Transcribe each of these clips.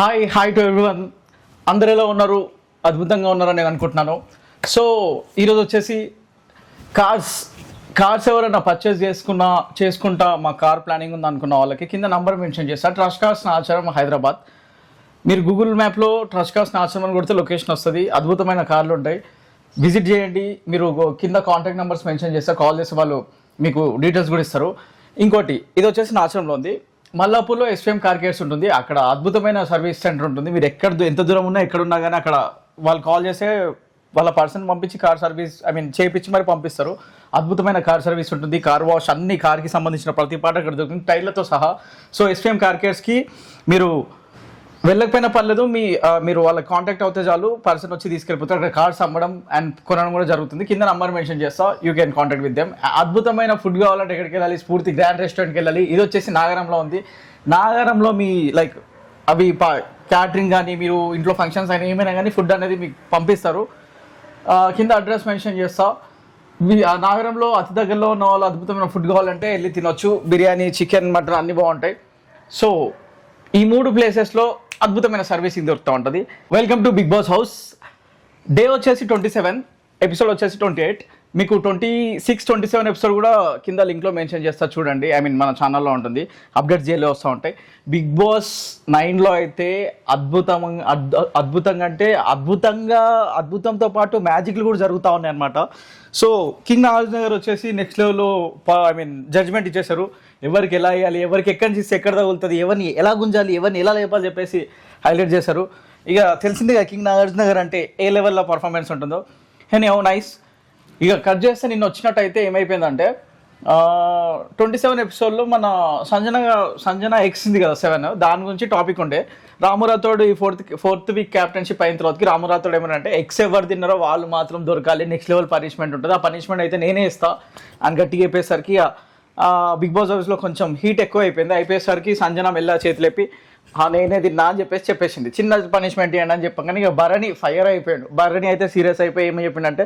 Hi to everyone. అందరు ఎలా ఉన్నారు? అద్భుతంగా ఉన్నారని నేను అనుకుంటున్నాను. సో ఈరోజు వచ్చేసి కార్స్ ఎవరైనా పర్చేస్ చేసుకుంటా మా కార్ ప్లానింగ్ ఉంది అనుకున్న వాళ్ళకి కింద నంబర్ మెన్షన్ చేస్తా. Trust cars Nacharam Hyderabad. మీరు గూగుల్ మ్యాప్లో ట్రస్ట్ కార్స్ నాచారం అని కొడితే లొకేషన్ వస్తుంది. అద్భుతమైన కార్లు ఉంటాయి, విజిట్ చేయండి. మీరు కింద కాంటాక్ట్ నెంబర్స్ మెన్షన్ చేస్తే కాల్ చేస్తే వాళ్ళు మీకు డీటెయిల్స్ కూడా ఇస్తారు. ఇంకోటి ఇది వచ్చేసి నాచరంలో ఉంది. మల్లాపూర్లో ఎస్విఎం కార్ కేర్స్ ఉంటుంది. అక్కడ అద్భుతమైన సర్వీస్ సెంటర్ ఉంటుంది. మీరు ఎంత దూరం ఉన్నా ఎక్కడున్నా కానీ అక్కడ వాళ్ళు కాల్ చేస్తే వాళ్ళ పర్సన్ పంపించి కార్ సర్వీస్ చేయించి మరి పంపిస్తారు. అద్భుతమైన కార్ సర్వీస్ ఉంటుంది. కార్ వాష్ అన్ని కార్కి సంబంధించిన ప్రతి పాట అక్కడ దొరుకుతుంది, టైర్లతో సహా. సో ఎస్విఎం కార్ కేర్స్కి మీరు వెళ్ళకపోయినా పర్లేదు, మీరు వాళ్ళకి కాంటాక్ట్ అవుతే చాలు, పర్సన్ వచ్చి తీసుకెళ్ళిపోతారు. అక్కడ కార్స్ అమ్మడం అండ్ కొనడం కూడా జరుగుతుంది. కింద నంబర్ మెన్షన్ చేస్తా, you can contact with them. అద్భుతమైన ఫుడ్ కావాలంటే ఎక్కడికి వెళ్ళాలి? స్ఫూర్తి గ్రాండ్ రెస్టారెంట్కి వెళ్ళాలి. ఇది వచ్చేసి నాగరంలో ఉంది. నాగరంలో మీ అవి క్యాటరింగ్ కానీ మీరు ఇంట్లో ఫంక్షన్స్ అయినా ఏమైనా కానీ ఫుడ్ అనేది మీకు పంపిస్తారు. కింద అడ్రస్ మెన్షన్ చేస్తా. నాగరంలో అతి దగ్గరలో ఉన్న వాళ్ళు అద్భుతమైన ఫుడ్ కావాలంటే వెళ్ళి తినొచ్చు. బిర్యానీ, చికెన్, మటన్ అన్నీ బాగుంటాయి. సో ఈ 3 ప్లేసెస్లో అద్భుతమైన సర్వీసింగ్ దొరుకుతూ ఉంటుంది. Welcome to Bigg Boss house. Day వచ్చేసి 27, ఎపిసోడ్ వచ్చేసి 28. మీకు 26, 27 ఎపిసోడ్ కూడా కింద లింక్లో మెన్షన్ చేస్తా, చూడండి. మన ఛానల్లో ఉంటుంది, అప్డేట్స్ చేయలే వస్తూ ఉంటాయి. బిగ్ బాస్ 9లో అయితే అద్భుతంగా అంటే అద్భుతంతో పాటు మ్యాజిక్లు కూడా జరుగుతూ ఉన్నాయి అనమాట. సో కింగ్ నాగార్జున గారు వచ్చేసి నెక్స్ట్ లెవెల్లో జడ్జ్మెంట్ ఇచ్చేశారు. ఎవరికి ఎలా వేయాలి, ఎవరికి ఎక్కడి నుంచి ఎక్కడ తగులుతుంది, ఎవరిని ఎలా గుంజాలి, ఎవరిని ఎలా లేపాలి చెప్పేసి హైలైట్ చేశారు. ఇక తెలిసిందిగా కింగ్ నాగార్జున గారు అంటే ఏ లెవెల్లో పర్ఫార్మెన్స్ ఉంటుందో. నైస్. ఇక కట్ చేస్తే నిన్న వచ్చినట్టయితే ఏమైపోయిందంటే 27 ఎపిసోడ్లో మన సంజన ఎక్స్ ఉంది కదా 7, దాని గురించి టాపిక్ ఉండే. రామురాథోడ్ ఈ ఫోర్త్ వీక్ క్యాప్టెన్షిప్ అయిన తర్వాతకి రామురాథోడ్ ఏమనంటే ఎక్స్ ఎవరు తిన్నారో వాళ్ళు మాత్రం దొరకాలి, నెక్స్ట్ లెవెల్ పనిష్మెంట్ ఉంటుంది, ఆ పనిష్మెంట్ అయితే నేనే ఇస్తా అని గట్టిగా చెప్పేసరికి బిగ్ బాస్ హౌస్లో కొంచెం హీట్ ఎక్కువ అయిపోయింది. అయిపోయేసరికి సంజన మెల్ల చేతులేపి నేనే తిన్నా అని చెప్పేసింది. చిన్న పనిష్మెంట్ ఇవ్వండి అని చెప్పగానే ఇక భరణి ఫైర్ అయిపోయాడు. భరణి అయితే సీరియస్ అయిపోయి ఏమని చెప్పిండంటే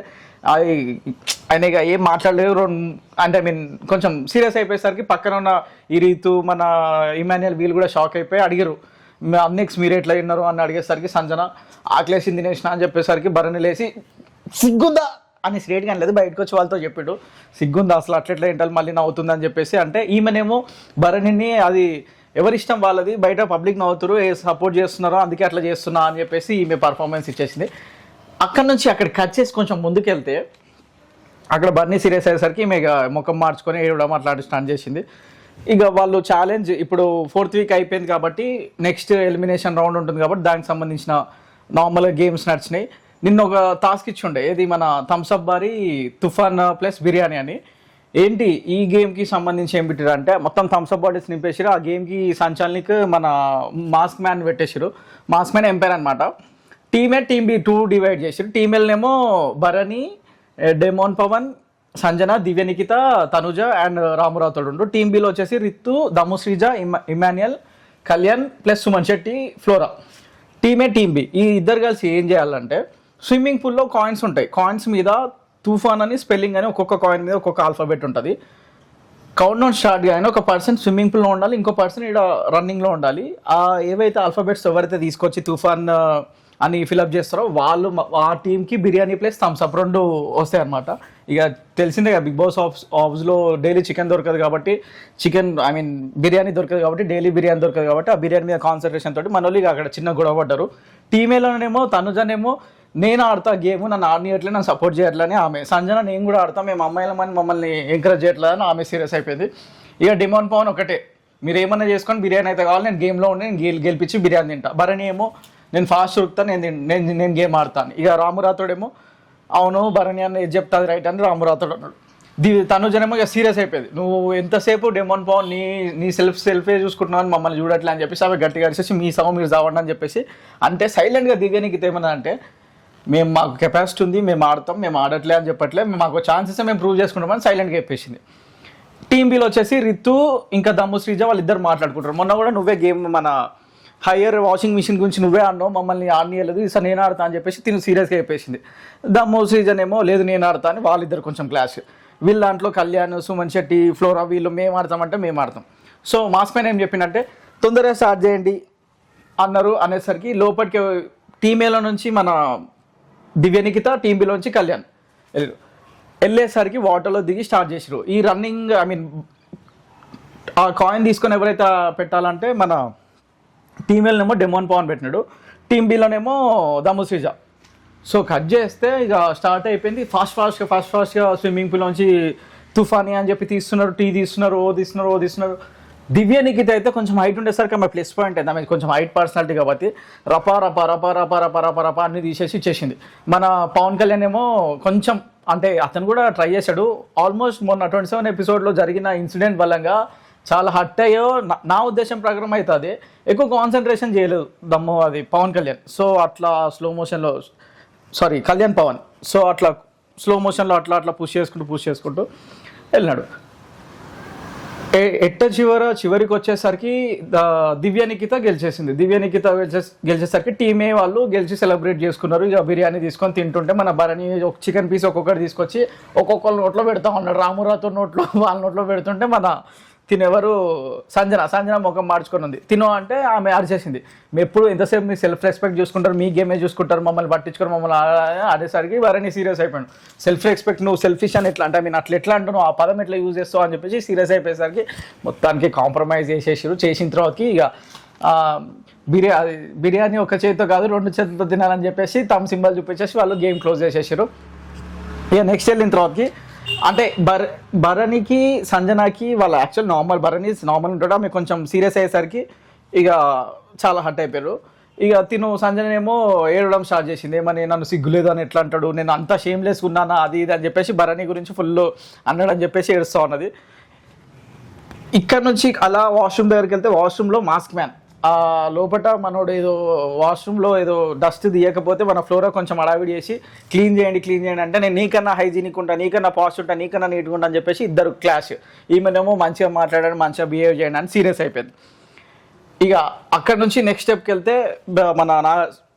ఆయన ఇక ఏం మాట్లాడలేదు అంటే కొంచెం సీరియస్ అయిపోయేసరికి పక్కన ఉన్న ఈ రీతు మన ఇమాన్యుయల్ వీళ్ళు కూడా షాక్ అయిపోయి అడిగారు, నెక్స్ట్ మీరు ఎట్లా తిన్నారు అని అడిగేసరికి సంజన ఆకలేసింది తినేసిన అని చెప్పేసరికి భరణి లేసి సిగ్గుందా అని స్ట్రేట్గా అనలేదు, బయటకు వచ్చి వాళ్ళతో చెప్పాడు, సిగ్గుందా అసలు అట్లెట్లా ఏంటాలి మళ్ళీ నవ్వుతుందని చెప్పేసి. అంటే ఈమెనేమో భరణిని అది ఎవరిష్టం వాళ్ళది, బయట పబ్లిక్ నవ్వుతారు, సపోర్ట్ చేస్తున్నారో అందుకే అట్లా చేస్తున్నా అని చెప్పేసి ఈమె పర్ఫార్మెన్స్ ఇచ్చేసింది. అక్కడ నుంచి అక్కడ కట్ చేసి కొంచెం ముందుకెళ్తే అక్కడ బర్నీ సీరియస్ అయ్యేసరికి ఈమె ముఖం మార్చుకొని ఏడవడం అట్లాంటి స్టార్ట్ చేసింది. ఇక వాళ్ళు ఛాలెంజ్ ఇప్పుడు 4th వీక్ అయిపోయింది కాబట్టి నెక్స్ట్ ఎలిమినేషన్ రౌండ్ ఉంటుంది కాబట్టి దానికి సంబంధించిన నార్మల్గా గేమ్స్ నడిచినాయి. నిన్న ఒక టాస్క్ ఇచ్చి ఉండే, ఏది మన థమ్స్అప్ బారి తుఫాన్ ప్లస్ బిర్యానీ అని. ఏంటి ఈ గేమ్కి సంబంధించి ఏం పెట్టారు అంటే మొత్తం థమ్స్అప్ బాటిల్స్ నింపేసారు. ఆ గేమ్కి సంచాలనికి మన మాస్క్ మ్యాన్ పెట్టేసారు. మాస్క్ మ్యాన్ ఎంపైర్ అనమాట. Team A team B 2 divide చేసారు. టీమ్ ఎల్నేమో భరణి, డెమోన్ పవన్, సంజన, దివ్య నిఖిత, తనుజ అండ్ రామురాథోడ్ ఉండు. టీమ్ బిలో వచ్చేసి Rithu, Dammu Sreeja, Emmanuel, Kalyan plus Suman Shetty, Flora. Team A team B ఈ ఇద్దరు కలిసి ఏం చేయాలంటే స్విమ్మింగ్ పూల్లో కాయిన్స్ ఉంటాయి. కాయిన్స్ మీద తుఫాన్ అని స్పెల్లింగ్ అని ఒక్కొక్క కాయిన్ మీద ఒక్కొక్క ఆల్ఫాబెట్ ఉంటుంది. కౌంట్ డౌన్ స్టార్ట్ కానీ ఒక పర్సన్ స్విమ్మింగ్ పూల్లో ఉండాలి, ఇంకో పర్సన్ ఇక్కడ రన్నింగ్లో ఉండాలి. ఏవైతే ఆల్ఫాబెట్స్ ఎవరైతే తీసుకొచ్చి తుఫాన్ అని ఫిలప్ చేస్తారో వాళ్ళు ఆ టీంకి బిర్యానీ ప్లస్ థమ్స్అప్ 2 వస్తాయి అనమాట. ఇక తెలిసిందే కదా బిగ్ బాస్ హౌస్లో డైలీ చికెన్ దొరకదు కాబట్టి బిర్యానీ దొరకదు కాబట్టి డైలీ బిర్యానీ దొరకదు కాబట్టి ఆ బిర్యానీ మీద కాన్సన్ట్రేషన్ తోటి మన వాళ్ళు అక్కడ చిన్న గొడవ పడ్డారు. టీమేలోనేమో తనుజనేమో నేను ఆడతా గేమ్, నన్ను ఆడనియట్లే, నన్ను సపోర్ట్ చేయట్లని ఆమె. సంజన నేను కూడా ఆడతా, మేము అమ్మాయిలమని మమ్మల్ని ఎంకరేజ్ చేయట్లేదని ఆమె సీరియస్ అయిపోయింది. ఇక డిమాండ్ పవన్ ఒకటే, మీరు ఏమన్నా చేసుకొని బిర్యానీ అయితే కావాలి, నేను గేమ్లో ఉండి నేను గెలిపించి బిర్యానీ తింటా. భరణి ఏమో నేను ఫాస్ట్ ఉరుకుతాను, నేను గేమ్ ఆడతాను. ఇక రామురాథోడేమో అవును భరణి అన్న ఏది చెప్తాది రైట్ అని రామురాథోడ్ అన్నాడు. తనుజనేమో ఇక సీరియస్ అయిపోయింది, నువ్వు ఎంతసేపు డెమోన్ పవన్ నీ సెల్ఫే చూసుకుంటున్నావు అని మమ్మల్ని చూడట్లే అని చెప్పేసి ఆమె గట్టిగా అడిచేసి మీ సమ మీరు చావండి అని చెప్పేసి. అంటే సైలెంట్గా దివ్యనికి ఏమన్నా అంటే మాకు కెపాసిటీ ఉంది, మేము ఆడతాం, మేము ఆడట్లే అని చెప్పట్లే, మాకు ఛాన్సెస్ మేము ప్రూవ్ చేసుకుంటామని సైలెంట్గా చెప్పేసింది. టీమ్ బిలో వచ్చేసి రితు ఇంకా దమ్ము శ్రీజ వాళ్ళిద్దరు మాట్లాడుకుంటారు. మొన్న కూడా నువ్వే గేమ్ మన హయ్యర్ వాషింగ్ మిషన్ గురించి నువ్వే ఆడినావు, మమ్మల్ని ఆడనీయలేదు, ఈసారి నేను ఆడతా అని చెప్పేసి తిను సీరియస్గా చెప్పేసింది. దమ్ము శ్రీజనేమో లేదు నేను ఆడతా అని వాళ్ళిద్దరు కొంచెం క్లాష్. వీళ్ళ దాంట్లో కళ్యాణ్, సుమన్ శెట్టి, ఫ్లోరా వీళ్ళు మేము ఆడతామంటే మేము ఆడతాం. సో మాస్క్ పైన ఏం చెప్పిందంటే తొందరగా స్టార్ట్ చేయండి, అన్నారు అనేసరికి లోపలికి టీమ్ ఏలో నుంచి మన దివ్యనికిత, టీమ్ బిలోంచి కళ్యాణ్ వెళ్ళేసరికి వాటర్లో దిగి స్టార్ట్ చేసారు ఈ రన్నింగ్. ఐ మీన్ ఆ కాయిన్ తీసుకొని ఎవరైతే పెట్టాలంటే మన టీమ్ ఏలోనేమో డెమోన్ పవన్ పెట్టినాడు, టీమ్ బిలోనేమో దమ్ము శ్రీజ. సో కట్ చేస్తే ఇక స్టార్ట్ అయిపోయింది. ఫాస్ట్గా స్విమ్మింగ్ పూల్ నుంచి తుఫాని అని చెప్పి తీస్తున్నారు, టీ తీస్తున్నారు, ఓ తీస్తున్నారు. దివ్య నిఖిత అయితే కొంచెం హైట్ ఉండేసరికి ఆమె ప్లస్ పాయింట్ అయింది. ఆమె కొంచెం హైట్ పర్సనాలిటీ కాబట్టి రపా అన్ని తీసేసి ఇచ్చేసింది. మన పవన్ కళ్యాణ్ ఏమో కొంచెం అంటే అతను కూడా ట్రై చేశాడు. ఆల్మోస్ట్ మొన్న 27 ఎపిసోడ్లో జరిగిన ఇన్సిడెంట్ వల్లంగా చాలా హట్ అయ్యో నా ఉద్దేశం ప్రకారం అయితే అది ఎక్కువ కాన్సన్ట్రేషన్ చేయలేదు దమ్ము అది పవన్ కళ్యాణ్. సో అట్లా స్లో మోషన్లో కళ్యాణ్ పవన్ సో అట్లా స్లో మోషన్లో అట్లా పుష్ చేసుకుంటూ వెళ్ళినాడు. చివరికి వచ్చేసరికి దివ్య నిఖిత గెలిచేసింది. గెలిచేసరికి టీమే వాళ్ళు గెలిచి సెలబ్రేట్ చేసుకున్నారు. ఇక బిర్యానీ తీసుకొని తింటుంటే మన భరణి చికెన్ పీస్ ఒక్కొక్కటి తీసుకొచ్చి ఒక్కొక్కరు నోట్లో పెడతా ఉన్నాడు. రామురాతో నోట్లో వాళ్ళ నోట్లో పెడుతుంటే మన తినెవరు సంజన ముఖం మార్చుకొని ఉంది. తినో అంటే ఆమె అరిచేసింది, మీ ఎప్పుడు ఎంతసేపు మీ సెల్ఫ్ రెస్పెక్ట్ చూసుకుంటారు, మీ గేమే చూసుకుంటారు, మమ్మల్ని పట్టించుకొని మమ్మల్ని అనేసరికి వరని సీరియస్ అయిపోయాడు. సెల్ఫ్ రెస్పెక్ట్ నువ్వు సెల్ఫిష్ అని ఎట్లా అంటే ఐ మీన్ అట్లా ఎట్లా అంటున్నావు, ఆ పదం ఎట్లా యూజ్ చేస్తావు అని చెప్పేసి సీరియస్ అయిపోయేసరికి మొత్తానికి కాంప్రమైజ్ చేసేసారు. చేసిన తర్వాతకి ఇక బిర్యానీ ఒక చేతితో కాదు 2 చేతులతో తినాలని చెప్పేసి తమ సింబల్ చూపించేసి వాళ్ళు గేమ్ క్లోజ్ చేసేసారు. ఇక నెక్స్ట్ వెళ్ళిన తర్వాతకి అంటే భరణికి సంజనాకి వాళ్ళ యాక్చువల్ భరణి నార్మల్ ఉంటాడు, ఆమె కొంచెం సీరియస్ అయ్యేసరికి ఇక చాలా హట్ అయిపోయారు. ఇక తిను సంజనేమో ఏడవడం స్టార్ట్ చేసింది, ఏమని నన్ను సిగ్గులేదు అని ఎట్లా అంటాడు, నేను అంతా షేమ్లెస్ ఉన్నానా అది ఇది అని చెప్పేసి భరణి గురించి ఫుల్ అన్నాడని చెప్పేసి ఏడుస్తూ ఉన్నది. ఇక్కడ నుంచి అలా వాష్రూమ్ దగ్గరికి వెళ్తే వాష్రూమ్లో మాస్క్ మ్యాన్ లోపల మనోడు ఏదో వాష్రూమ్లో ఏదో డస్ట్ తీయకపోతే మన ఫ్లోరా కొంచెం అడావిడి చేసి క్లీన్ చేయండి అంటే నేను నీకన్నా హైజీనిక్ ఉంటా, నీకన్నా పాస్ట్ ఉంటా, నీకన్నా నీట్గా ఉంటా అని చెప్పేసి ఇద్దరు క్లాష్. ఈమెనేమో మంచిగా మాట్లాడాడు, మంచిగా బిహేవ్ చేయండి అని సీరియస్ అయిపోయింది. ఇక అక్కడ నుంచి నెక్స్ట్ స్టెప్కి వెళ్తే మన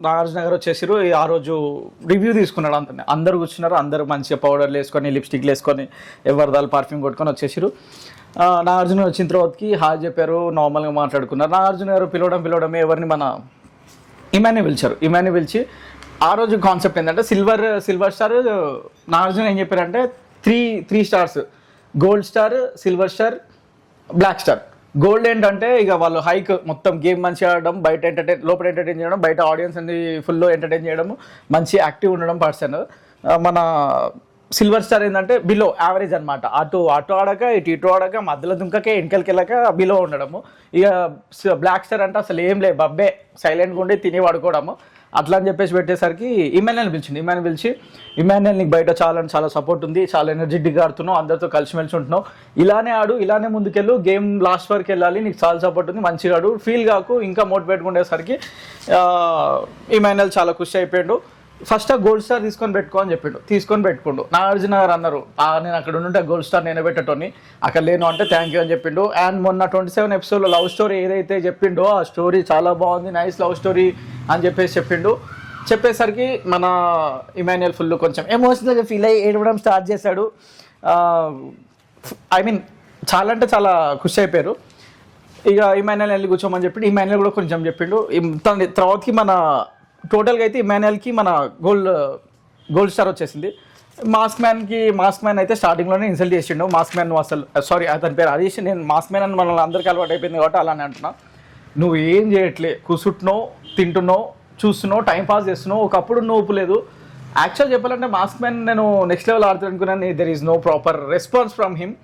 నాగార్జున గారు వచ్చేసారు. ఆ రోజు రివ్యూ తీసుకున్నాడు. అందరు కూర్చున్నారు, అందరూ మంచిగా పౌడర్లు వేసుకొని లిప్స్టిక్లు వేసుకొని ఎవరిదాలు పర్ఫ్యూమ్ కొట్టుకొని వచ్చేసారు. నాగార్జున వచ్చిన తర్వాతకి హాయ్ చెప్పారు, నార్మల్గా మాట్లాడుకున్నారు. నాగార్జున గారు పిలవడమే ఎవరిని మన ఇమాన్ని పిలిచి ఆ రోజు కాన్సెప్ట్ ఏంటంటే సిల్వర్ స్టార్ నాగార్జున ఏం చెప్పారంటే three stars, gold star, silver star, black star. Gold ఏంటంటే ఇక వాళ్ళు హైక్ మొత్తం గేమ్ మంచిగా ఆడడం, బయట లోపల ఎంటర్టైన్ చేయడం, బయట ఆడియన్స్ అన్ని ఫుల్లో ఎంటర్టైన్ చేయడం, మంచి యాక్టివ్ ఉండడం పర్సన్. మన సిల్వర్ స్టార్ ఏంటంటే బిలో యావరేజ్ అనమాట, అటు ఆడక ఇటు ఆడక మధ్యలో దుంకకే వెనకలకి వెళ్ళక బిలో ఉండడము. ఇక బ్లాక్ స్టార్ అంటే అసలు ఏం లేదు, బబ్బే సైలెంట్గా ఉండి తిని పడుకోవడము. అట్లా అని చెప్పేసి పెట్టేసరికి ఇమాన్యుయల్ పిలిచి ఇమాన్యుయల్ నీకు బయట చాలా సపోర్ట్ ఉంది, చాలా ఎనర్జెటిక్గా ఆడుతున్నావు, అందరితో కలిసిమెలిసి ఉంటున్నావు, ఇలానే ఆడు, ఇలానే ముందుకెళ్ళు, గేమ్ లాస్ట్ వరకు వెళ్ళాలి, నీకు చాలా సపోర్ట్ ఉంది, మంచిగా ఆడు, ఫీల్ కాకు, ఇంకా మోటివేట్గా ఉండేసరికి ఇమాన్యుయల్ చాలా ఖుషి అయిపోయాడు. ఫస్ట్ ఆ గోల్డ్ స్టార్ తీసుకొని పెట్టుకోండు. నాగార్జున గారు అన్నారు నేను అక్కడ ఉంటే గోల్డ్ స్టార్ నేనే పెట్టటోని, అక్కడ లేను అంటే థ్యాంక్ యూ అని చెప్పిండు. అండ్ మొన్న 27 ఎపిసోడ్లో లవ్ స్టోరీ ఏదైతే చెప్పిండో ఆ స్టోరీ చాలా బాగుంది, నైస్ లవ్ స్టోరీ అని చెప్పిండు. చెప్పేసరికి మన ఇమాన్యుయల్ ఫుల్ కొంచెం ఎమోషనల్గా ఫీల్ అయ్యి ఏడవడం స్టార్ట్ చేశాడు. ఐ మీన్ చాలా అంటే చాలా ఖుషి అయిపోయారు. ఇక ఇమాన్యుయల్ వెళ్ళి కూర్చోమని చెప్పిండు. ఇమాన్యుయల్ కూడా కొంచెం చెప్పిండు. తర్వాతకి మన టోటల్గా అయితే ఇమాన్యుయల్కి మన గోల్డ్ స్టార్ వచ్చేసింది. మాస్క్ మ్యాన్ అయితే స్టార్టింగ్లోనే ఇన్సల్ట్ చేసిండు. మాస్క్ మ్యాన్ నువ్వు అసలు అతని పేరు హరీష్, నేను మాస్క్ మ్యాన్ అని మనల్ని అందరికీ అలవాటు అయిపోయింది కాబట్టి అలానే అంటున్నా. నువ్వు ఏం చేయట్లే, కూర్చుంటున్నావు, తింటున్నావు, చూస్తున్నావు, టైంపాస్ చేస్తున్నావు, ఒకప్పుడు నువ్వు లేదు. యాక్చువల్ చెప్పాలంటే మాస్క్ మ్యాన్ నేను నెక్స్ట్ లెవెల్ ఆడుతాను అనుకున్నాను. There is no proper response from him.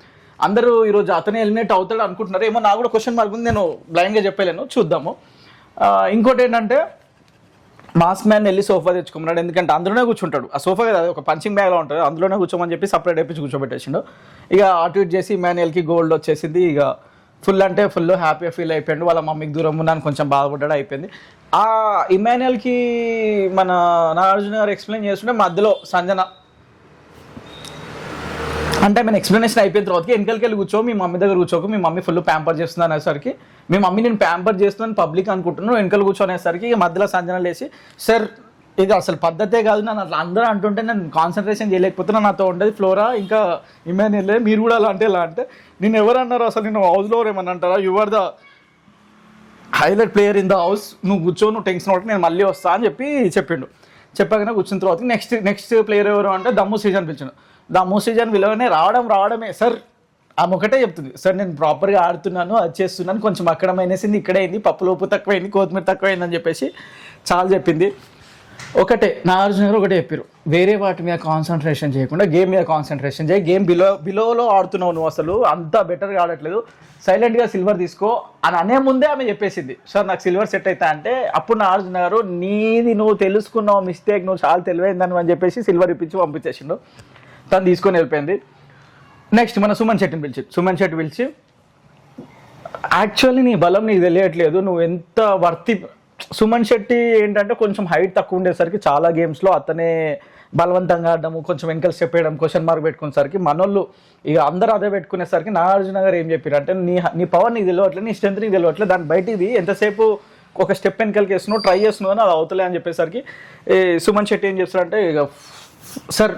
అందరూ ఈరోజు అతనే ఎలిమినేట్ అవుతాడు అనుకుంటున్నారు. ఏమో నాకు కూడా క్వశ్చన్ మార్క్ ఉంది, నేను బ్లైండ్గా చెప్పలేను, చూద్దాము. ఇంకోటి ఏంటంటే మాస్క్ మ్యాన్ వెళ్ళి సోఫా తెచ్చుకున్నాడు, ఎందుకంటే అందులోనే కూర్చుంటాడు. ఆ సోఫా కదా ఒక పంచింగ్ బ్యాగ్లో ఉంటుంది, అందులోనే కూర్చోమని చెప్పి సపరేట్ అయిపోయి కూర్చోబెట్టేసిండు. ఇక అటు ఇటు చేసి ఇమాన్యుయల్కి గోల్డ్ వచ్చేసింది. ఇక ఫుల్ హ్యాపీగా ఫీల్ అయిపోయాడు. వాళ్ళ మమ్మీకి దూరం ఉన్నాను కొంచెం బాధపడ్డాడు, అయిపోయింది. ఆ ఇమాన్యుయల్కి మన నాగార్జున గారు ఎక్స్ప్లెయిన్ చేస్తుంటే మధ్యలో సంజన అంటే మన ఎక్స్ప్లెనేషన్ అయిపోయిన తర్వాత వెనకలికి వెళ్ళి కూర్చో, మీ మమ్మీ దగ్గర కూర్చోకు, మీ మమ్మీ ఫుల్ ప్యాంపర్ చేస్తుంది అనేసరికి మీ మమ్మీ నేను ప్యాంపర్ చేస్తున్నాను పబ్లిక్ అనుకుంటున్నాను, వెనకలు కూర్చోనేసరికి మధ్యలో సంజన లేసి సార్ ఇది అసలు పద్ధతే కాదు, నన్ను అట్లా అందరూ అంటుంటే నేను కాన్సన్ట్రేషన్ చేయలేకపోతున్నా, నాతో ఉండేది ఫ్లోరా ఇంకా ఇమాన్యుయల్, మీరు కూడా అలా అంటే ఎలా అంటే నేను ఎవరు అన్నారు అసలు, నేను హౌస్లో ఏమన్నా అంటారా, highlight player in the house, నువ్వు కూర్చో, నువ్వు టెన్షన్ పట్టి నేను మళ్ళీ వస్తా అని చెప్పిండు. చెప్పగానే కూర్చున్న తర్వాత నెక్స్ట్ ప్లేయర్ ఎవరు అంటే దమ్ము సీజన్ పిలిచాను. దమ్ము సీజన్ విలువనే రావడమే సార్. ఆమె ఒకటే చెప్తుంది, సార్ నేను ప్రాపర్గా ఆడుతున్నాను, అది చేస్తున్నాను, కొంచెం అక్కడ మైనసింది, ఇక్కడే అయింది, పప్పులు ఉప్పు తక్కువైంది, కొత్తిమీర తక్కువైంది అని చెప్పేసి చాలా చెప్పింది. ఒకటే నాగార్జున గారు ఒకటే చెప్పారు, వేరే వాటి మీద కాన్సన్ట్రేషన్ చేయకుండా గేమ్ మీద కాన్సన్ట్రేషన్ చేయి, గేమ్ బిలోలో ఆడుతున్నావు నువ్వు, అసలు అంత బెటర్గా ఆడట్లేదు, సైలెంట్గా సిల్వర్ తీసుకో అని అనే ముందే ఆమె చెప్పేసింది, సార్ నాకు సిల్వర్ సెట్ అవుతా అంటే. అప్పుడు నాగార్జున గారు నీది నువ్వు తెలుసుకున్నావు మిస్టేక్, నువ్వు చాలా తెలివైందని అని చెప్పేసి సిల్వర్ ఇప్పించి పంపించేసిండు. తను తీసుకొని వెళ్ళిపోయింది. నెక్స్ట్ మన సుమన్ శెట్టి పిలిచి యాక్చువల్లీ నీ బలం నీకు తెలియట్లేదు, నువ్వు ఎంత వర్తి. సుమన్ శెట్టి ఏంటంటే కొంచెం హైట్ తక్కువ ఉండేసరికి చాలా గేమ్స్లో అతనే బలవంతంగా ఆడడము, కొంచెం వెనకలు స్టెప్ వేయడం, క్వశ్చన్ మార్క్ పెట్టుకునేసరికి మనోళ్ళు ఇక అందరూ అదే పెట్టుకునేసరికి నాగార్జున గారు ఏం చెప్పారంటే, నీ పవర్ నీకు తెలియట్లేదు, నీ స్ట్రెంత్ నీకు తెలియట్లేదు, దాని బయటిది ఎంతసేపు ఒక స్టెప్ వెనకలకి వేస్తున్నావు, ట్రై చేస్తున్నావు అని అది అవుతలే అని చెప్పేసరికి సుమన్ శెట్టి ఏం చేస్తారంటే, ఇక సార్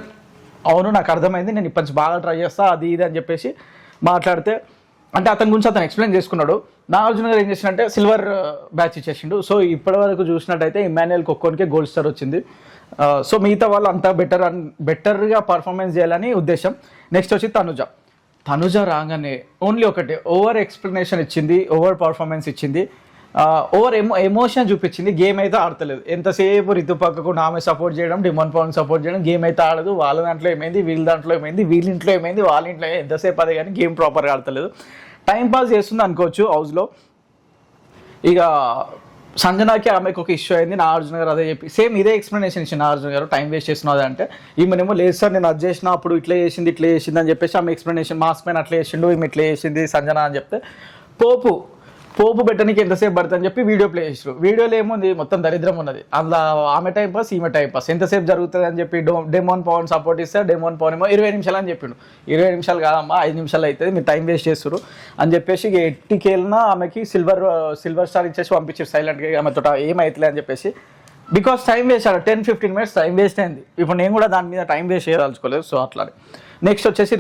అవును నాకు అర్థమైంది, నేను ఇప్పటి బాగా ట్రై చేస్తా అది ఇది అని చెప్పేసి మాట్లాడితే, అంటే అతని గురించి అతను ఎక్స్ప్లెయిన్ చేసుకున్నాడు. నాగార్జున గారు ఏం చేసినట్టే సిల్వర్ బ్యాచ్ ఇచ్చేసిండు. సో ఇప్పటి వరకు చూసినట్టయితే ఇమాన్యుయల్ కొక్కోన్కే గోల్డ్ స్టార్ వచ్చింది. సో మిగతా వాళ్ళు అంతా బెటర్గా పర్ఫార్మెన్స్ చేయాలని ఉద్దేశం. నెక్స్ట్ వచ్చి తనుజ రాగానే ఓన్లీ ఒకటే ఓవర్ ఎక్స్ప్లెనేషన్ ఇచ్చింది, ఓవర్ పర్ఫార్మెన్స్ ఇచ్చింది, ఓవర్ ఎమోషన్ చూపించింది. గేమ్ అయితే ఆడతలేదు. ఎంతసేపు రితు పక్కకు ఆమె సపోర్ట్ చేయడం, డిమాండ్ పవన్ సపోర్ట్ చేయడం, గేమ్ అయితే ఆడదు. వాళ్ళ దాంట్లో ఏమైంది, వీళ్ళ దాంట్లో ఏమైంది, వీళ్ళ ఇంట్లో ఏమైంది, వాళ్ళ ఇంట్లో ఎంతసేపు అదే కానీ గేమ్ ప్రాపర్గా ఆడతలేదు. టైం పాస్ చేస్తుంది అనుకోవచ్చు హౌస్లో. ఇక సంజనాకి ఆమెకు ఒక ఇష్యూ అయింది. నాగార్జున గారు అదే చెప్పి సేమ్ ఇదే ఎక్స్ప్లెనేషన్ ఇచ్చింది. నాగార్జున గారు టైం వేస్ట్ చేస్తున్నది అంటే, ఈమెనేమో లేదు సార్ నేను అది చేసిన, అప్పుడు ఇట్లా చేసింది అని చెప్పేసి ఆమె ఎక్స్ప్లెనేషన్, మాస్క్ పైన అట్లా చేసిండు, ఈమె ఇట్లా చేసింది సంజన అని చెప్తే, పోపు పెట్టడానికి ఎంతసేపు పడుతుంది అని చెప్పి వీడియో ప్లే చేసారు. వీడియోలో ఏముంది, మొత్తం దరిద్రం ఉన్నది. అందులో ఆమె టైం పాస్, ఈమె టైం పాస్, ఎంతసేపు జరుగుతుంది అని చెప్పి డెమోన్ పవన్ సపోర్ట్ ఇస్తే డెమోన్ పవన్ ఏమో 20 నిమిషాలు అని చెప్పిండు. 20 నిమిషాలు కాదమ్మా 5 నిమిషాలు అవుతుంది, మీరు టైం వేస్ట్ చేస్తారు అని చెప్పేసి ఎట్టికి వెళ్ళినా ఆమెకి సిల్వర్ స్టార్ ఇచ్చేసి పంపించారు సైలెంట్గా. ఆమెతో ఏమవుతుంది అని చెప్పేసి, బికాస్ టైం వేస్ట్ ఆడ 10-15 మినిట్స్ టైం వేస్ట్ అయింది. ఇప్పుడు నేను కూడా దాని మీద టైం వేస్ట్ చేయదలుచుకోలేదు. సో అట్లానే నెక్స్ట్ వచ్చేసి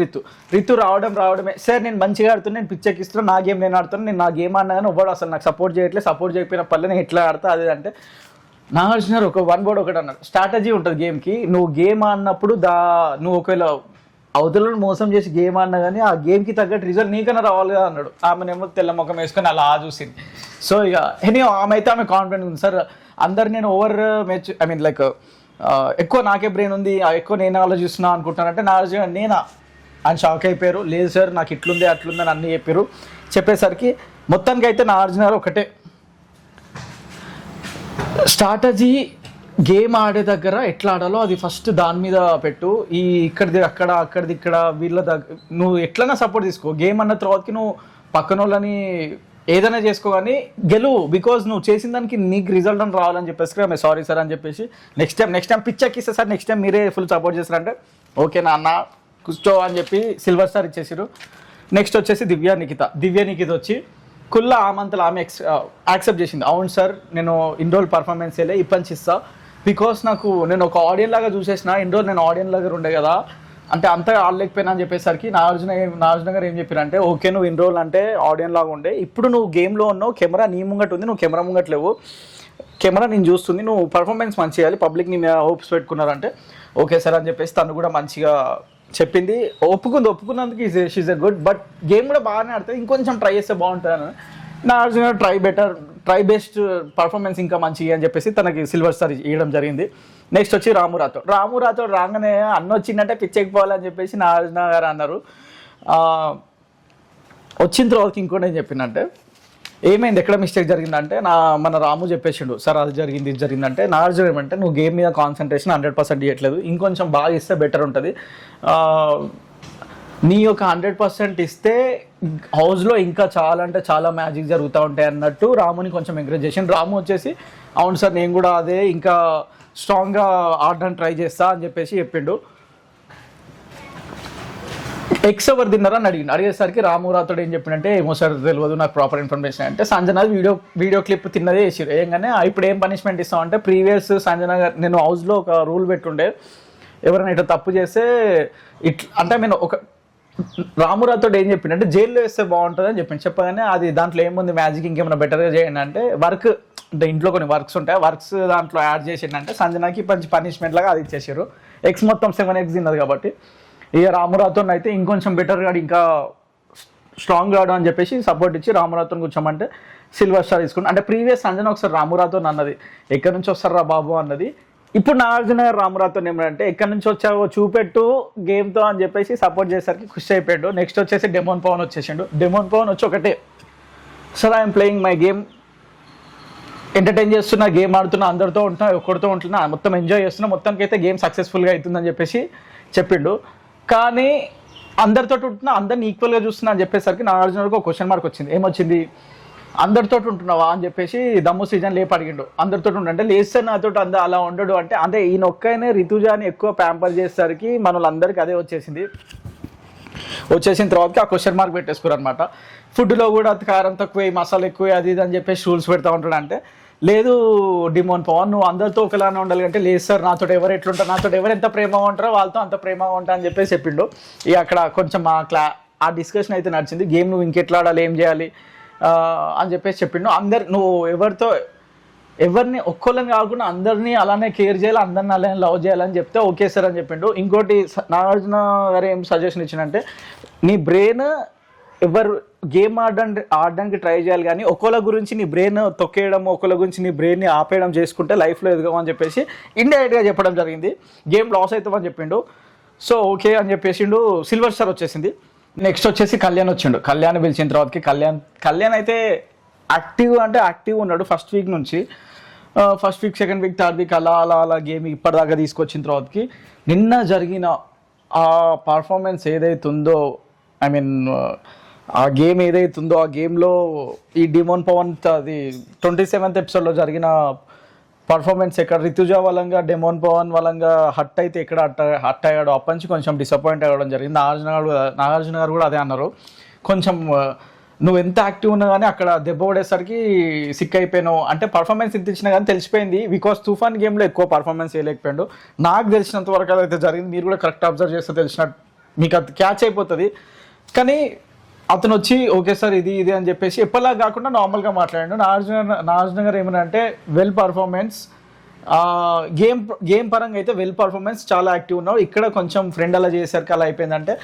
రితు రావడమే, సార్ నేను మంచిగా ఆడుతున్నాను, నేను పిచ్చెక్కిస్తున్నాను, నా గేమ్ నేను ఆడుతున్నాను, నేను నా గేమ్ ఆడినా కానీ ఒవ్వడు అసలు నాకు సపోర్ట్ చేయకపోయిన పల్లె నేను ఎట్లా ఆడతా అదే అంటే. నాగార్జున ఒక వర్డ్ ఒకటి అన్నాడు, స్ట్రాటజీ ఉంటుంది గేమ్కి. నువ్వు గేమ్ ఆడినప్పుడు నువ్వు ఒకవేళ అవతలను మోసం చేసి గేమ్ ఆడినా కానీ ఆ గేమ్కి తగ్గట్టు రిజల్ట్ నీకన్నా రావాలి కదా అన్నాడు. ఆమెనేమో తెల్ల ముఖం వేసుకొని అలా చూసింది. సో ఇక ఆమె అయితే ఆమె కాన్ఫిడెంట్ ఉంది. సార్ అందరు నేను ఓవర్ మ్యాచ్ లైక్ ఎక్కువ నాకే బ్రెయిన్ ఉంది, ఎక్కువ నేను ఆలోచిస్తున్నా అనుకుంటానంటే నాగార్జున నేనా అని షాక్ అయిపోయారు. లేదు సార్ నాకు ఇట్లుంది అట్లుంది అని అన్నీ చెప్పేసరికి మొత్తానికి అయితే నాగార్జున గారు ఒకటే స్ట్రాటజీ, గేమ్ ఆడే దగ్గర ఎట్లా ఆడాలో అది ఫస్ట్ దాని మీద పెట్టు. ఇక్కడిది అక్కడిది ఇక్కడ వీళ్ళ నువ్వు ఎట్లన్నా సపోర్ట్ తీసుకో. గేమ్ అన్న తర్వాతకి నువ్వు పక్కన వాళ్ళని ఏదైనా చేసుకో కానీ గెలువు, బికాజ్ నువ్వు చేసిన దానికి నీకు రిజల్ట్ అని రావాలని చెప్పేసి ఆమె సారీ సార్ అని చెప్పేసి నెక్స్ట్ టైం పిచ్చెక్కిస్తే సార్ నెక్స్ట్ టైం మీరే ఫుల్ సపోర్ట్ చేస్తారంటే ఓకే నాన్న కూర్చో అని చెప్పి సిల్వర్ స్టార్ ఇచ్చేసారు. నెక్స్ట్ వచ్చేసి దివ్య నిఖిత వచ్చి కుల్లా ఆమంతలు ఆమె యాక్సెప్ట్ చేసింది. అవును సార్ నేను ఇన్ని రోజులు పర్ఫార్మెన్స్ చేయలే, ఇప్పటి ఇస్తా, బికాస్ నేను ఒక ఆడియన్ లాగా చూసేసిన, ఇన్ని రోజులు నేను ఆడియన్ లాగా ఉండే కదా, అంటే అంతగా ఆడలేకపోయినా అని చెప్పేసరికి నాగార్జున గారు ఏం చెప్పారంటే, ఓకే నువ్వు ఇన్ని రోజులు అంటే ఆడియన్ లాగా ఉండే, ఇప్పుడు నువ్వు గేమ్లో ఉన్నావు, కెమెరా నీ ముంగట ఉంది, నువ్వు కెమెరా ముంగట్లేవు, కెమెరా నేను చూస్తుంది, నువ్వు పర్ఫార్మెన్స్ మంచి చేయాలి, పబ్లిక్ నీ మీద హోప్స్ పెట్టుకున్నారంటే ఓకే సార్ అని చెప్పేసి తను కూడా మంచిగా చెప్పింది. ఒప్పుకున్నందుకు she's a good, but game కూడా బాగానే ఆడుతుంది, ఇంకొంచెం ట్రై చేస్తే బాగుంటుంది అని. నాగార్జున ట్రై బెస్ట్ పర్ఫార్మెన్స్ ఇంకా మంచిగా అని చెప్పేసి తనకి సిల్వర్ స్టార్ ఇవ్వడం జరిగింది. నెక్స్ట్ వచ్చి రాము రాథోడ్ రాగానే అన్న వచ్చిందంటే పిచ్చెక్కిపోవాలని చెప్పేసి నాగార్జున గారు అన్నారు. వచ్చిన తర్వాత ఇంకోటి ఏం చెప్పిందంటే, ఏమైంది ఎక్కడ మిస్టేక్ జరిగిందంటే మన రాము చెప్పేసిండు, సార్ అది జరిగింది ఇది జరిగిందంటే. నాగార్జున ఏమంటే నువ్వు గేమ్ మీద కాన్సన్ట్రేషన్ 100% ఇవ్వట్లేదు, ఇంకొంచెం బాగా ఇస్తే బెటర్ ఉంటుంది, నీ యొక్క 100% ఇస్తే హౌస్లో ఇంకా చాలా అంటే చాలా మ్యాజిక్ జరుగుతూ ఉంటాయి అన్నట్టు రాముని కొంచెం ఎంకరేజ్ చేసిండు. రాము వచ్చేసి అవును సార్ నేను కూడా అదే ఇంకా స్ట్రాంగ్గా ఆడడానికి ట్రై చేస్తా అని చెప్పేసి చెప్పిండు. ఎక్స్ ఎవరు తిన్నారా అని అడిగేసరికి రాము రాథోడ్ ఏం చెప్పిండంటే, ఏమో సార్ తెలియదు నాకు ప్రాపర్ ఇన్ఫర్మేషన్ అంటే. సంజన వీడియో క్లిప్ తిన్నదే వేసారు. ఏంగానే ఇప్పుడు ఏం పనిష్మెంట్ ఇస్తామంటే, ప్రీవియస్ సంజన గారు నేను హౌస్లో ఒక రూల్ పెట్టుండే, ఎవరైనా ఇట్లా తప్పు చేస్తే అంటే నేను రామురాతో ఏం చెప్పిండంటే జైల్లో వేస్తే బాగుంటుంది అని చెప్పింది. చెప్పగానే అది దాంట్లో ఏముంది మ్యాజిక్ ఇంకేమైనా బెటర్గా చేయండి అంటే వర్క్ అంటే ఇంట్లో కొన్ని వర్క్స్ ఉంటాయి, వర్క్స్ దాంట్లో యాడ్ చేసిండంటే సంజనాకి మంచి పనిష్మెంట్ లాగా అది ఇచ్చేసారు. ఎక్స్ మొత్తం 7x తిన్నది కాబట్టి ఇక రామురాతో అయితే ఇంకొంచెం బెటర్గా ఇంకా స్ట్రాంగ్ కాడు అని చెప్పేసి సపోర్ట్ ఇచ్చి రామురాతో కూర్చోమంటే సిల్వర్ స్టార్ తీసుకుంటాం. అంటే ప్రీవియస్ సంజన ఒకసారి రామురాతో అన్నది ఎక్కడి నుంచి వస్తారా బాబు అన్నది. ఇప్పుడు నాగార్జున గారు రామురాతో ఏమంటే ఎక్కడి నుంచి వచ్చావో చూపెట్టు గేమ్తో అని చెప్పేసి సపోర్ట్ చేసేసరికి ఖుషి అయిపోయాడు. నెక్స్ట్ వచ్చేసి డెమోన్ పవన్ వచ్చేసిండు. డెమోన్ పవన్ వచ్చి ఒకటే, sir I'm playing my game, entertain చేస్తున్నా, గేమ్ ఆడుతున్నా, అందరితో ఉంటున్నా, ఒక్కడితో ఉంటున్నా, మొత్తం ఎంజాయ్ చేస్తున్నా, మొత్తానికి అయితే గేమ్ సక్సెస్ఫుల్గా అవుతుందని చెప్పేసి చెప్పిండు. కానీ అందరితో ఉంటున్నా, అందరిని ఈక్వల్గా చూస్తున్నా అని చెప్పేసరికి నాగార్జునకు ఒక క్వశ్చన్ మార్క్ వచ్చింది. ఏమొచ్చింది, అందరితో ఉంటున్నావా అని చెప్పేసి దమ్ము సీజన్ లేపు అడిగిండు. అందరితో ఉండంటే లేస్తే నాతో అలా ఉండడు అంటే అదే ఈయన ఒక్కనే రితుజాని ఎక్కువ ప్యాంపర్ చేసేసరికి మనలందరికీ అదే వచ్చేసిన తర్వాత ఆ క్వశ్చన్ మార్క్ పెట్టేసుకోరు అనమాట. ఫుడ్లో కూడా కారం తక్కువ, మసాలా ఎక్కువ, అది ఇది అని చెప్పేసి రూల్స్ పెడతా ఉంటాడు. అంటే లేదు డిమోన్ పవన్, నువ్వు అందరితో ఒకలానే ఉండాలి అంటే లేదు సార్, నాతో ఎవరు ఎట్లుంటారు, నాతో ఎవరు ఎంత ప్రేమగా ఉంటారో వాళ్ళతో అంత ప్రేమగా ఉంటా అని చెప్పేసి చెప్పిండు. ఇక అక్కడ కొంచెం ఆ డిస్కషన్ అయితే నడిచింది. గేమ్ నువ్వు ఇంకెట్లా ఆడాలి, ఏం చేయాలి అని చెప్పేసి చెప్పిండు. నువ్వు ఎవరిని ఒక్కోళ్ళని కాకుండా అందరినీ అలానే కేర్ చేయాలి, అందరిని అలానే లవ్ చేయాలని చెప్తే ఓకే సార్ అని చెప్పిండు. ఇంకోటి నాగార్జున గారు ఏం సజెషన్ ఇచ్చిందంటే, నీ బ్రెయిన్ ఎవరు గేమ్ ఆడడానికి ట్రై చేయాలి కానీ ఒకళ్ళ గురించి నీ బ్రెయిన్ తొక్కేయడం, ఒకళ్ళ గురించి నీ బ్రెయిన్ని ఆపేయడం చేసుకుంటే లైఫ్లో ఎదగమని చెప్పేసి ఇండైరెక్ట్గా చెప్పడం జరిగింది. గేమ్ లాస్ అవుతామని చెప్పిండు. సో ఓకే అని చెప్పేసిండు. సిల్వర్ స్టార్ వచ్చేసింది. నెక్స్ట్ వచ్చేసి కళ్యాణ్ వచ్చిండు. కళ్యాణ్ పిలిచిన తర్వాతకి కళ్యాణ్ అయితే యాక్టివ్ ఉన్నాడు ఫస్ట్ వీక్ నుంచి. First week, second week, third week అలా గేమ్ ఇప్పటిదాకా తీసుకొచ్చిన తర్వాతకి నిన్న జరిగిన ఆ పర్ఫార్మెన్స్ ఏదైతుందో, ఐ మీన్ ఆ గేమ్ ఏదైతుందో ఆ గేమ్లో ఈ డిమోన్ పవన్ అది 27th ఎపిసోడ్లో జరిగిన పర్ఫార్మెన్స్ ఎక్కడ రితుజా వలంగా డెమోన్ పవన్ వలంగా హట్ అయితే ఎక్కడ హట్ అయ్యాడో అప్పటి నుంచి కొంచెం డిసప్పాయింట్ అవ్వడం జరిగింది. నాగార్జున గారు కూడా అదే అన్నారు. కొంచెం నువ్వు ఎంత యాక్టివ్ ఉన్నా కానీ అక్కడ దెబ్బ పడేసరికి సిక్ అయిపోయాను అంటే పర్ఫార్మెన్స్ ఇంత ఇచ్చినా కానీ తెలిసిపోయింది. బికాస్ తుఫాన్ గేమ్లో ఎక్కువ పర్ఫార్మెన్స్ వేయలేకపోయాడు. నాకు తెలిసినంత వరకు అదైతే జరిగింది. మీరు కూడా కరెక్ట్ అబ్జర్వ్ చేస్తే తెలిసినట్టు మీకు అది క్యాచ్ అయిపోతుంది. కానీ అతను వచ్చి ఓకే సార్ ఇది అని చెప్పేసి ఎప్పటిలా కాకుండా నార్మల్గా మాట్లాడాడు. నాగార్జున గారు ఏమన్నా అంటే వెల్ పర్ఫార్మెన్స్, గేమ్ పరంగా అయితే వెల్ పర్ఫార్మెన్స్, చాలా యాక్టివ్ ఉన్నావు. ఇక్కడ కొంచెం ఫ్రెండ్ అలా చేసేసరికి అలా అయిపోయిందంటే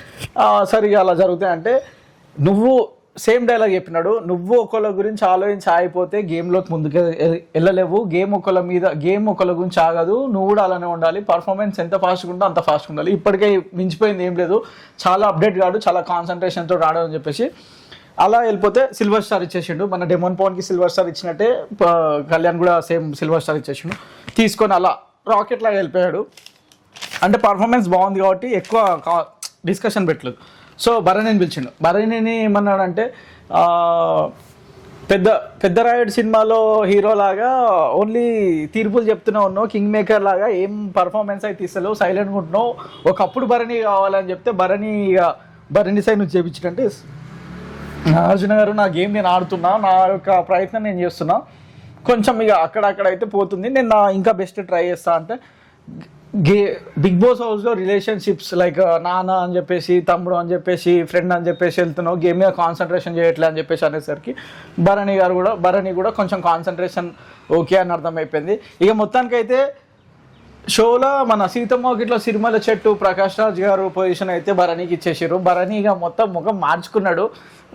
సరిగా అలా జరుగుతాయంటే నువ్వు సేమ్ డైలాగ్ చెప్పినాడు. నువ్వు ఒకళ్ళ గురించి ఆలోచించి ఆగిపోతే గేమ్లోకి ముందుకు వెళ్ళలేవు. గేమ్ ఒకళ్ళ గురించి ఆగదు. నువ్వు కూడా అలానే ఉండాలి. పర్ఫార్మెన్స్ ఎంత ఫాస్ట్గా ఉందో అంత ఫాస్ట్గా ఉండాలి. ఇప్పటికే మించిపోయింది ఏం లేదు. చాలా అప్డేట్ కాడు, చాలా కాన్సన్ట్రేషన్తో రాడు అని చెప్పేసి అలా వెళ్ళిపోతే సిల్వర్ స్టార్ ఇచ్చేసిండు. మన డెమోన్ పవన్కి సిల్వర్ స్టార్ ఇచ్చినట్టే కళ్యాణ్ కూడా సేమ్ సిల్వర్ స్టార్ ఇచ్చేసిండు. తీసుకొని అలా రాకెట్ లాగా వెళ్ళిపోయాడు. అంటే పర్ఫార్మెన్స్ బాగుంది కాబట్టి ఎక్కువ డిస్కషన్ పెట్టలేదు. సో భరణిని పిలిచిండు. భరణిని ఏమన్నాడంటే పెద్ద రాయుడు సినిమాలో హీరో లాగా ఓన్లీ తీర్పులు చెప్తూనే ఉన్నావు, కింగ్ మేకర్ లాగా ఏం పర్ఫార్మెన్స్ అయితే ఇస్తలేవు, సైలెంట్గా ఉంటున్నావు. ఒకప్పుడు భరణి కావాలని చెప్తే భరణి సైడ్ నుంచి చేయించినట్టే నాగార్జున గారు నా గేమ్ నేను ఆడుతున్నా, నా యొక్క ప్రయత్నం నేను చేస్తున్నా, కొంచెం ఇక అక్కడక్కడ అయితే పోతుంది, నేను ఇంకా బెస్ట్ ట్రై చేస్తా అంటే బిగ్ బాస్ హౌస్లో రిలేషన్షిప్స్ లైక్ నాన్న అని చెప్పేసి, తమ్ముడు అని చెప్పేసి, ఫ్రెండ్ అని చెప్పేసి వెళ్తున్నావు, గేమ్ మీద కాన్సన్ట్రేషన్ చేయట్లే అని చెప్పేసి అనేసరికి భరణి కూడా కొంచెం కాన్సన్ట్రేషన్ ఓకే అని అర్థమైపోయింది. ఇక మొత్తానికైతే షోలో మన సీతమ్మ గిట్ల సిరిమల చెట్టు ప్రకాష్ రాజ్ గారు పొజిషన్ అయితే భరణికి ఇచ్చేసారు. భరణి ఇక మొత్తం ముఖం మార్చుకున్నాడు.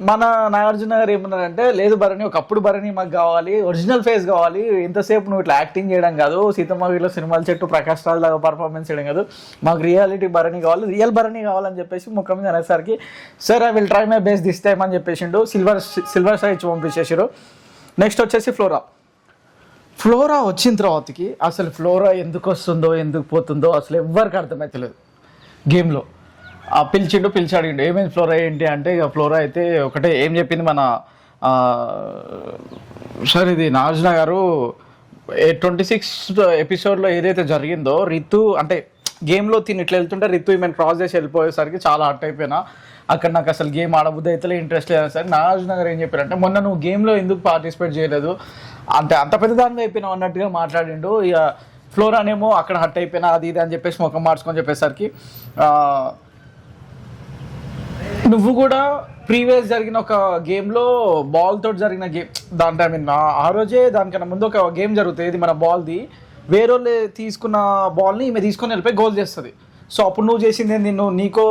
మన నాగార్జున గారు ఏమన్నారంటే లేదు భరణి, ఒకప్పుడు భరణి మాకు కావాలి, ఒరిజినల్ ఫేస్ కావాలి, ఎంతసేపు నువ్వు ఇట్లా యాక్టింగ్ చేయడం కాదు, సీతమ్మ గిట్ల సిరిమల చెట్టు ప్రకాష్ రాజ్ లాగా పర్ఫార్మెన్స్ చేయడం కాదు, మాకు రియాలిటీ భరణి కావాలి, రియల్ భరణి కావాలని చెప్పేసి ముఖం మీద అనేసరికి sir I will try my best this time అని చెప్పేసిండు. సిల్వర్ స్టార్ ఇచ్చి పంపించేసారు. నెక్స్ట్ వచ్చేసి ఫ్లోరా వచ్చిన తర్వాతకి అసలు ఫ్లోరా ఎందుకు వస్తుందో ఎందుకు పోతుందో అసలు ఎవ్వరికి అర్థమవుతలేదు. గేమ్లో పిలిచి అడిగిండు ఏమైంది ఫ్లోరా ఏంటి అంటే, ఇక ఫ్లోరా అయితే ఒకటే ఏం చెప్పింది మన సార్ ఇది నాగార్జున గారు 26th ఎపిసోడ్లో ఏదైతే జరిగిందో రితు అంటే గేమ్లో తిని ఇట్లా వెళ్తుంటే రితు ఈమెను క్రాస్ చేసి వెళ్ళిపోయేసరికి చాలా హర్ట్ అయిపోయినా, అక్కడ నాకు అసలు గేమ్ ఆడబుద్ధి అయితే ఇంట్రెస్ట్ లేదు సరే. నాగార్జున గారు ఏం చెప్పారంటే మొన్న నువ్వు గేమ్లో ఎందుకు పార్టిసిపేట్ చేయలేదు, అంత పెద్ద దానిగా అయిపోయినావు అన్నట్టుగా మాట్లాడిండు. ఇక ఫ్లోరానేమో అక్కడ హర్ట్ అయిపోయినా అది ఇది అని చెప్పేసి ముఖం మార్చుకొని చెప్పేసరికి నువ్వు కూడా ప్రీవియస్ జరిగిన ఒక గేమ్లో బాల్ తోటి జరిగిన గేమ్ దాంట్లో ఐ మీన్ ఆ రోజే దానికన్నా ముందు ఒక గేమ్ జరుగుతుంది, ఇది మన బాల్ది, వేరే వాళ్ళు తీసుకున్న బాల్ని ఈమె తీసుకొని వెళ్ళిపోయి గోల్ చేస్తుంది. సో అప్పుడు నువ్వు చేసింది ఏంది, నువ్వు నీకో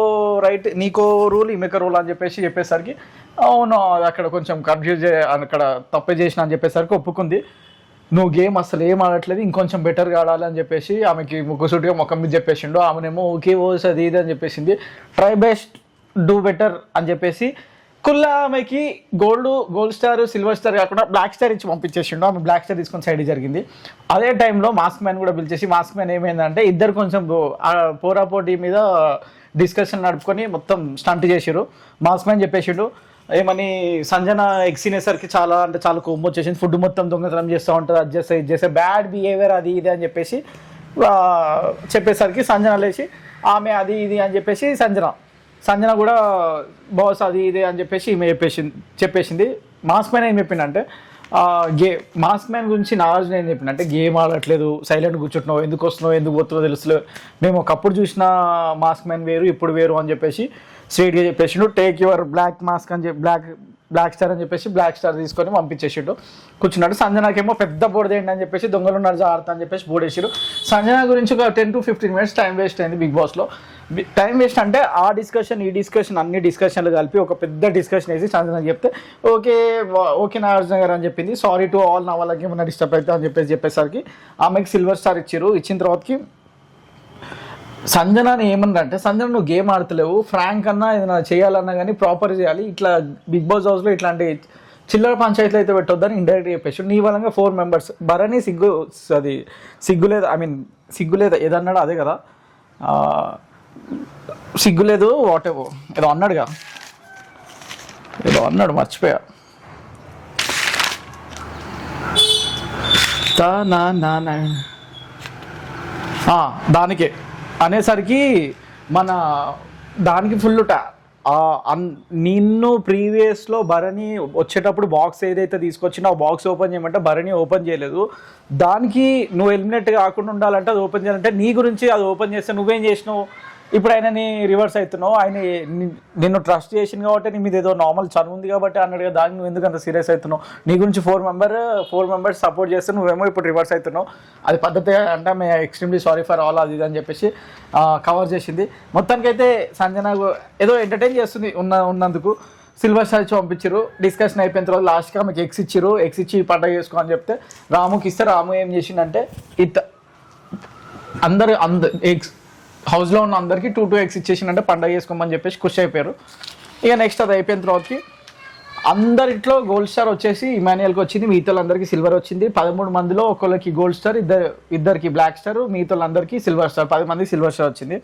రైట్ నీకో రూల్ ఈమెకో రూల్ అని చెప్పేసరికి అవును అక్కడ కొంచెం కన్ఫ్యూజ్ అక్కడ తప్పే చేసిన అని చెప్పేసరికి ఒప్పుకుంది. నువ్వు గేమ్ అసలు ఏం ఆడట్లేదు, ఇంకొంచెం బెటర్గా ఆడాలి అని చెప్పేసి ఆమెకి ముక్కుసూటిగా ముఖం మీద చెప్పేసిండు. ఆమెనేమో ఓకే ఓస్ అది ఇది అని చెప్పేసింది. ట్రై బెస్ట్ డూ బెటర్ అని చెప్పేసి కుల్లా ఆమెకి గోల్డ్ స్టార్ సిల్వర్ స్టార్ కాకుండా బ్లాక్ స్టార్ ఇచ్చి పంపించేసిండు. ఆమె బ్లాక్ స్టార్ తీసుకొని సైడ్ జరిగింది. అదే టైంలో మాస్క్ మ్యాన్ కూడా పిలిచేసి, మాస్క్ మ్యాన్ ఏమైందంటే ఇద్దరు కొంచెం పోరాపోటీ మీద డిస్కషన్ నడుపుకొని మొత్తం స్టంట్ చేసిరు. మాస్క్ మ్యాన్ చెప్పేసిండు ఏమని, సంజన ఎగ్స్ తినేసరికి చాలా అంటే చాలా కొమ్ము వచ్చేసింది, ఫుడ్ మొత్తం దొంగతనం చేస్తూ ఉంటుంది, అది చేస్తే ఇది చేస్తే బ్యాడ్ బిహేవియర్ అది ఇది అని చెప్పేసి చెప్పేసరికి సంజన లేచి ఆమె అది ఇది అని చెప్పేసి సంజన కూడా బాస్ అది ఇది అని చెప్పేసి ఈమె చెప్పేసింది. మాస్క్ మ్యాన్ ఏం చెప్పిందంటే మాస్క్ మ్యాన్ గురించి నాగార్జున ఏం చెప్పిందంటే గేమ్ ఆడట్లేదు, సైలెంట్ కూర్చుంటున్నావు, ఎందుకు వస్తున్నావు ఎందుకు పోతున్నావు తెలుసులేదు, మేము ఒకప్పుడు చూసిన మాస్క్ మ్యాన్ వేరు ఇప్పుడు వేరు అని చెప్పేసి స్ట్రైట్గా చెప్పేసిండు. టేక్ యువర్ బ్లాక్ మాస్క్ అని చెప్పి బ్లాక్ స్టార్ అని చెప్పేసి బ్లాక్ స్టార్ తీసుకొని పంపించేసిండు. కూర్చున్నాడు. సంజనాకేమో పెద్ద బోర్డేండి అని చెప్పేసి దొంగలు ఉన్నారు జాగ్రత్త అని చెప్పేసి బోర్డేసారు. సంజన గురించి ఒక 10 to 15 minutes టైం వేస్ట్ అయింది బిగ్ బాస్లో. టైం వేస్ట్ అంటే ఆ డిస్కషన్ ఈ డిస్కషన్ అన్ని డిస్కషన్లు కలిపి ఒక పెద్ద డిస్కషన్ వేసి సంజన చెప్తే ఓకే నాగార్జున గారు అని చెప్పింది. సారీ టు ఆల్, నా వాళ్ళకి ఏమన్నా డిస్టర్బ్ అవుతా అని చెప్పేసరికి ఆమెకి సిల్వర్ స్టార్ ఇచ్చారు. ఇచ్చిన తర్వాతకి సంజనాని ఏమన్నారంటే, సంజన నువ్వు గేమ్ ఆడతలేవు, ఫ్రాంక్ అన్నా ఏదైనా చేయాలన్నా కానీ ప్రాపర్ చేయాలి, ఇట్లా బిగ్ బాస్ హౌస్లో ఇట్లాంటి చిల్లర పంచాయతీలు అయితే పెట్టొద్దని ఇండైరెక్ట్గా చెప్పేసి నీ వలంగా 4 members భరణి సిగ్గులేదు ఐ మీన్ సిగ్గులేదు ఏదన్నాడు అదే కదా, సిగ్గులేదు వాట్ ఎవో ఏదో అన్నాడుగా, ఏదో అన్నాడు మర్చిపోయా. దానికే అనేసరికి మన దానికి ఫుల్ నిన్ను ప్రీవియస్లో భరణి వచ్చేటప్పుడు బాక్స్ ఏదైతే తీసుకొచ్చినా ఆ బాక్స్ ఓపెన్ చేయమంటే భరణి ఓపెన్ చేయలేదు. దానికి నువ్వు ఎలిమినేట్ కాకుండా ఉండాలంటే అది ఓపెన్ చేయాలంటే నీ గురించి అది ఓపెన్ చేస్తే నువ్వేం చేసినావు, ఇప్పుడు ఆయన నీ రివర్స్ అవుతున్నావు, ఆయన నిన్ను ట్రస్ట్ చేసింది కాబట్టి నీ మీద ఏదో నార్మల్ చదువు ఉంది కాబట్టి అన్నాడు, దానికి నువ్వు ఎందుకు అంత సీరియస్ అవుతున్నావు, నీ గురించి 4 members సపోర్ట్ చేస్తే నువ్వేమో ఇప్పుడు రివర్స్ అవుతున్నావు, అది పద్ధతి అంటే మే ఎక్స్ట్రీమ్లీ సారీ ఫర్ ఆల్ అది అని చెప్పేసి కవర్ చేసింది. మొత్తానికైతే సంజన ఏదో ఎంటర్టైన్ చేస్తుంది ఉన్నందుకు. సిల్వర్ స్టార్ ఇచ్చి పంపించారు. డిస్కషన్ అయిపోయిన తర్వాత లాస్ట్గా ఆమెకి ఎగ్స్ ఇచ్చి పండగ చేసుకో అని చెప్తే రాముకి ఇస్తే రాము ఏం చేసిండంటే అందరు ఎగ్స్ హౌస్లో ఉన్న అందరికీ 2 eggs ఇచ్చేసిందంటే పండగ చేసుకోమని చెప్పేసి ఖుషి అయిపోయారు. ఇక నెక్స్ట్ అది అయిపోయిన తర్వాతకి అందరిట్లో గోల్డ్ స్టార్ వచ్చేసి ఇమాన్యుయల్కి వచ్చింది, మిగతాలందరికీ సిల్వర్ వచ్చింది. 13 మందిలో ఒకళ్ళకి గోల్డ్ స్టార్, ఇద్దరికి బ్లాక్ స్టార్, మిగతాలందరికీ సిల్వర్ స్టార్, 10 మందికి సిల్వర్ స్టార్ వచ్చింది.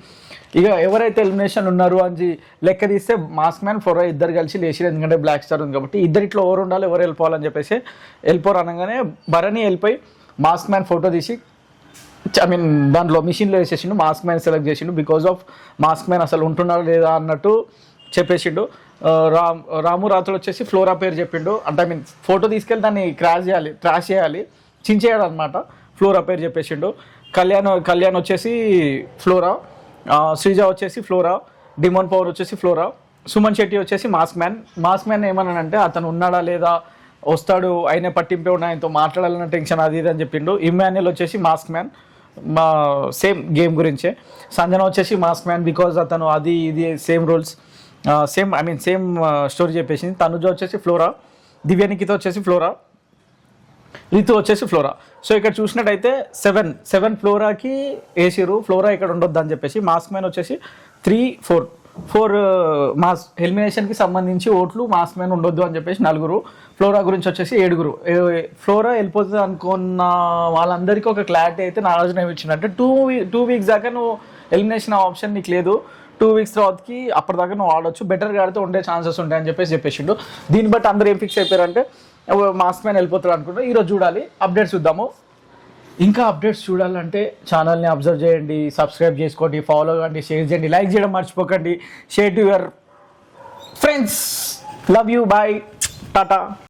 ఇక ఎవరైతే ఎలిమినేషన్ ఉన్నారు అని లెక్క తీస్తే మాస్క్ మ్యాన్ ఫ్లోరా ఇద్దరు కలిసి లేచి, ఎందుకంటే బ్లాక్ స్టార్ ఉంది కాబట్టి ఇద్దరిట్లో ఎవరు ఉండాలి ఎవరు వెళ్ళిపోవాలని చెప్పేసి వెళ్ళిపోరు అనగానే భరణి వెళ్ళిపోయి మాస్క్ మ్యాన్ ఫోటో తీసి ఐ మీన్ దాంట్లో మిషన్లో వేసేసిండు, మాస్క్ మ్యాన్ సెలెక్ట్ చేసిండు. బికాజ్ ఆఫ్ మాస్క్ మ్యాన్ అసలు ఉంటున్నాడు లేదా అన్నట్టు చెప్పేసిండు. రాము రాత్రులు వచ్చేసి ఫ్లోరా పేరు చెప్పిండు, అంటే ఐ మీన్ ఫోటో తీసుకెళ్ళి దాన్ని ట్రాష్ చేయాలి చించేయాలి అనమాట. ఫ్లోరా పేరు చెప్పేసిండు. కళ్యాణ్ వచ్చేసి ఫ్లోరా, శ్రీజ వచ్చేసి ఫ్లోరా, డిమోన్ పవర్ వచ్చేసి ఫ్లోరా, సుమన్ శెట్టి వచ్చేసి మాస్క్ మ్యాన్ ఏమన్నానంటే అతను ఉన్నాడా లేదా, వస్తాడు ఆయనే పట్టింపే ఉన్న ఆయనతో మాట్లాడాలన్న టెన్షన్ అది ఇది అని చెప్పిండు. ఇమాన్యుయల్ వచ్చేసి మాస్క్ మ్యాన్, సేమ్ గేమ్ గురించే. సంజన వచ్చేసి మాస్క్ మ్యాన్ బికాజ్ అతను అది ఇది సేమ్ రూల్స్ సేమ్ స్టోరీ చెప్పేసింది. తనుజ వచ్చేసి ఫ్లోరా, దివ్యానికిత వచ్చేసి ఫ్లోరా, రితు వచ్చేసి ఫ్లోరా. సో ఇక్కడ చూసినట్టయితే 7 ఫ్లోరాకి వేసిరు, ఫ్లోరా ఇక్కడ ఉండొద్దు అని చెప్పేసి. మాస్క్ మ్యాన్ వచ్చేసి 3, 4 మాస్ ఎలిమినేషన్కి సంబంధించి ఓట్లు మాస్క్ మ్యాన్ ఉండొద్దు అని చెప్పేసి 4. ఫ్లోరా గురించి వచ్చేసి 7. ఫ్లోరా వెళ్ళిపోతుంది అనుకున్న వాళ్ళందరికీ ఒక క్లారిటీ అయితే నాగార్జున ఇచ్చిందంటే 2 weeks దాకా నువ్వు ఎలిమినేషన్ ఆప్షన్ నీకు లేదు, 2 weeks తర్వాతకి అప్పటిదాకా నువ్వు ఆడొచ్చు, బెటర్గా ఆడితే ఉండే ఛాన్సెస్ ఉంటాయని చెప్పేసిండు. దీన్ని బట్టి అందరూ ఏం ఫిక్స్ అయిపోయారంటే మాస్క్ మ్యాన్ వెళ్ళిపోతాడు అనుకుంటా. ఈరోజు చూడాలి, అప్డేట్స్ చూద్దాము. ఇంకా అప్డేట్స్ చూడాలంటే ఛానల్ని అబ్జర్వ్ చేయండి, సబ్స్క్రైబ్ చేసుకోండి, ఫాలో కండి, షేర్ చేయండి, లైక్ చేయడం మర్చిపోకండి. Share to your friends. Love you, bye, Tata.